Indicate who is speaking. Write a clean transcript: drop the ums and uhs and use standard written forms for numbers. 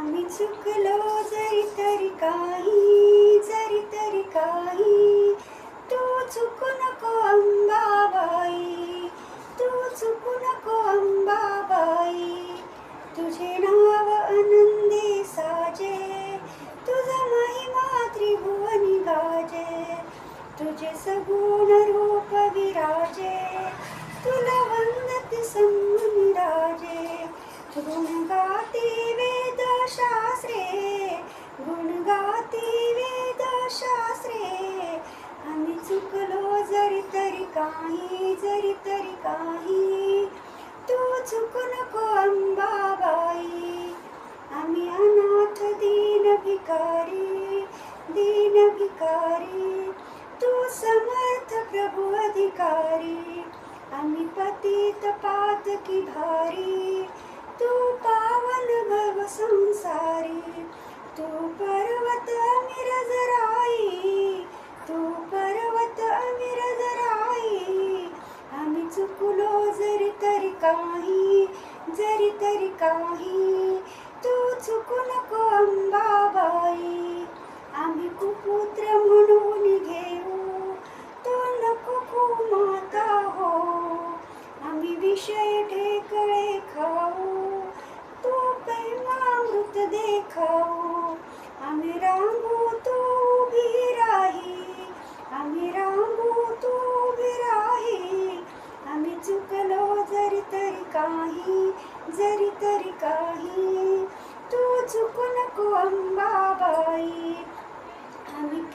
Speaker 1: आम्ही चुकलो जरी तरी काही, जरी तरी काही, तू चुकू नको अंबाबाई, तू चुकू नको अंबाबाई. तुझे नाव आनंदी साजे, तुझा महिमा त्रिभुवनी गाजे, तुझे सगुण रूप विराजे, तुला वंदते सन्मुनी राजे. गुण गाती वेद शास्त्रे, गुण गाती वेद शास्त्रे. आम्ही चुकलो जरी तरी काही, जरी तरी काही, तू चुकू नको अंबाबाई. आम्ही अनाथ दीन भिकारी, दीन भिकारी, तू समर्थ प्रभु अधिकारी. आम्ही पतित पातकी भारी, तू पावन भव संसारी. तू पर्वत अमिरजराई, तू पर्वत अमिरजराई. आम्ही चुकलो जरी तरी काही, जरी तरी काही, तू चुकू नको अंबाबाई. आम्ही कुपुत्र म्हणून घेऊ, तो नको कुमाता हो. आम्ही विषय ढेकळे खाऊ, तू प्रेमामृत देखाऊ. आम्ही रांगू तू उभी राही, आम्ही रांगू तू उभी राही. आम्ही चुकलो जरी तरी काही, जरी तरी काही, तू चुकू नको अंबाबाई. आम्ही